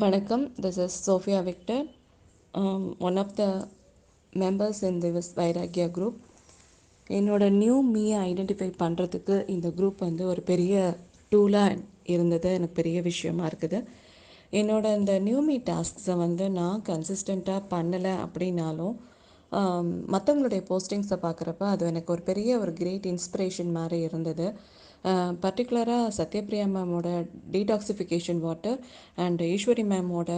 Vanakkam, this is Sophia Victor, one of the members in this Vairagya group. என்னோட new மீயை identify பண்ணுறதுக்கு இந்த group வந்து ஒரு பெரிய டூலாக இருந்தது. எனக்கு பெரிய விஷயமா இருக்குது. என்னோட இந்த நியூ மீ டாஸ்க்ஸை வந்து நான் கன்சிஸ்டண்ட்டாக பண்ணலை அப்படின்னாலும் மற்றவங்களுடைய போஸ்டிங்ஸை பார்க்குறப்ப அது எனக்கு ஒரு பெரிய ஒரு கிரேட் இன்ஸ்பிரேஷன் மாதிரி இருந்தது. பர்டிகுலராக சத்யபிரியா மேமோட டீடாக்சிஃபிகேஷன் வாட்டர் அண்ட் ஈஸ்வரி மேமோட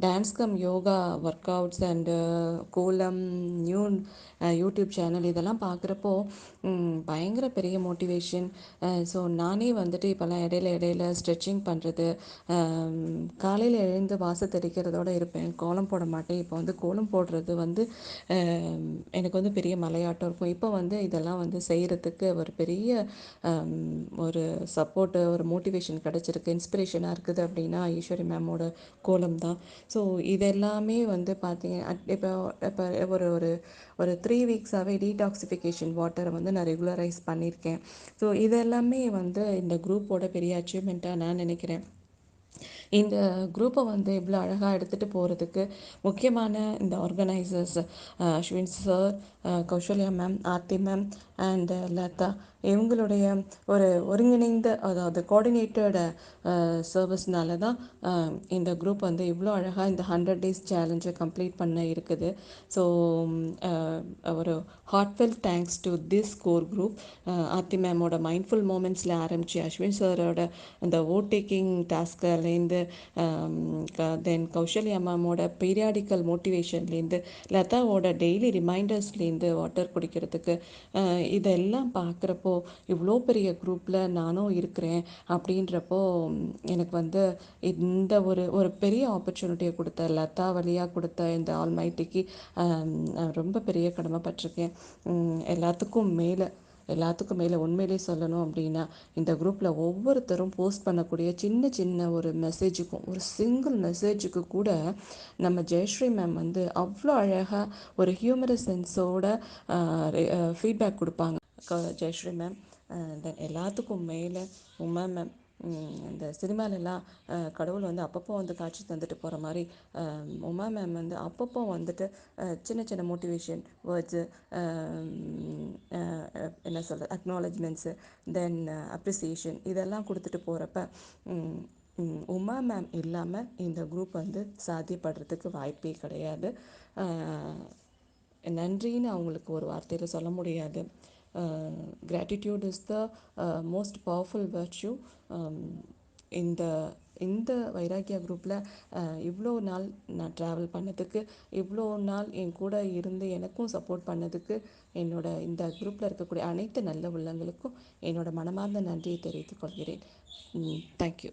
dance cum yoga workouts and kolam new YouTube channel இதெல்லாம் பார்க்குறப்போ பயங்கர பெரிய மோட்டிவேஷன். ஸோ நானே வந்துட்டு இப்போல்லாம் இடையில ஸ்ட்ரெச்சிங் பண்ணுறது, காலையில் எழுந்து வாசல் தெளிக்கிறதோடு இருப்பேன், கோலம் போட மாட்டேன். இப்போ வந்து கோலம் போடுறது வந்து எனக்கு வந்து பெரிய மலையாட்டம் இருக்கும். இப்போ வந்து இதெல்லாம் வந்து செய்கிறதுக்கு ஒரு பெரிய ஒரு சப்போர்ட்டு, ஒரு மோட்டிவேஷன் கிடச்சிருக்கு, இன்ஸ்பிரேஷனாக இருக்குது அப்படின்னா ஈஸ்வரி மேமோட கோலம் தான். ஸோ இதெல்லாமே வந்து பார்த்தீங்க இப்போ இப்போ ஒரு ஒரு ஒரு 3 வீக்ஸாகவே டீடாக்சிஃபிகேஷன் வாட்டரை வந்து நான் ரெகுலரைஸ் பண்ணியிருக்கேன். ஸோ இதெல்லாமே வந்து இந்த குரூப்போட பெரிய அச்சீவ்மெண்ட்டாக நான் நினைக்கிறேன். இந்த குரூப்பை வந்து இவ்வளோ அழகாக எடுத்துகிட்டு போகிறதுக்கு முக்கியமான இந்த organisers Ashwin sir, Kausalya ma'am, Aarthi ma'am and Latha, இவங்களுடைய ஒரு ஒருங்கிணைந்த அதாவது கோஆர்டினேட்டட் சர்வீஸ்னால தான் இந்த குரூப் வந்து இவ்வளோ அழகாக இந்த 100 days சேலஞ்சை கம்ப்ளீட் பண்ண இருக்குது. ஸோ ஒரு heartfelt thanks to this core group. Aarthi மேமோட மைண்ட்ஃபுல் மூமெண்ட்ஸில் ஆரம்பித்து அஸ்வின் சாரோட அந்த ஓட் டேக்கிங் டாஸ்க்லேருந்து, தென் கௌசல்யா மேமோட பீரியாடிக்கல் மோட்டிவேஷன்லேருந்து, லதாவோட டெய்லி ரிமைண்டர்ஸ்லேருந்து வாட்டர் குடிக்கிறதுக்கு, இதெல்லாம் பார்க்குறப்போ இவ்வளோ பெரிய குரூப்பில் நானும் இருக்கிறேன் அப்படின்றப்போ எனக்கு வந்து இந்த ஒரு ஒரு பெரிய ஆப்பர்ச்சுனிட்டியை கொடுத்த லதா வழியாக கொடுத்த இந்த ஆல்மைட்டிக்கு நான் ரொம்ப பெரிய கடமைப்பட்டிருக்கேன். எல்லாத்துக்கும் மேலே உண்மையிலே சொல்லணும் அப்படின்னா, இந்த குரூப்பில் ஒவ்வொருத்தரும் போஸ்ட் பண்ணக்கூடிய சின்ன சின்ன ஒரு மெசேஜுக்கும், ஒரு சிங்கிள் மெசேஜுக்கு கூட நம்ம ஜெயஸ்ரீ மேம் வந்து அவ்வளோ அழகாக ஒரு ஹியூமரஸ் சென்ஸோட ஃபீட்பேக் கொடுப்பாங்க. ஜெயஸ்ரீ மேம், தென் எல்லாத்துக்கும் மேலே உமா மேம், இந்த சினிமாலெல்லாம் கடவுள் வந்து அப்பப்போ வந்து காட்சி தந்துட்டு போகிற மாதிரி உமா மேம் வந்து அப்பப்போ வந்துட்டு சின்ன சின்ன மோட்டிவேஷன் வேர்ட்ஸு, என்ன சொல்கிறது, அக்னாலஜ்மெண்ட்ஸு, தென் அப்ரிசியேஷன் இதெல்லாம் கொடுத்துட்டு போகிறப்ப உமா மேம் இல்லாமல் இந்த குரூப் வந்து சாத்தியப்படுறதுக்கு வாய்ப்பே கிடையாது. நன்றின்னு அவங்களுக்கு ஒரு வார்த்தையில் சொல்ல முடியாது. Gratitude is the most powerful virtue. இந்த இந்த வைராக்கியா குரூப்பில் இவ்வளோ நாள் நான் ட்ராவல் பண்ணதுக்கு, இவ்வளோ நாள் என் கூட இருந்து எனக்கும் சப்போர்ட் பண்ணதுக்கு, இந்த குரூப்பில் இருக்கக்கூடிய அனைத்து நல்ல உள்ளங்களுக்கும் என்னோட மனமார்ந்த நன்றியை தெரிவித்துக் கொள்கிறேன். தேங்க்யூ.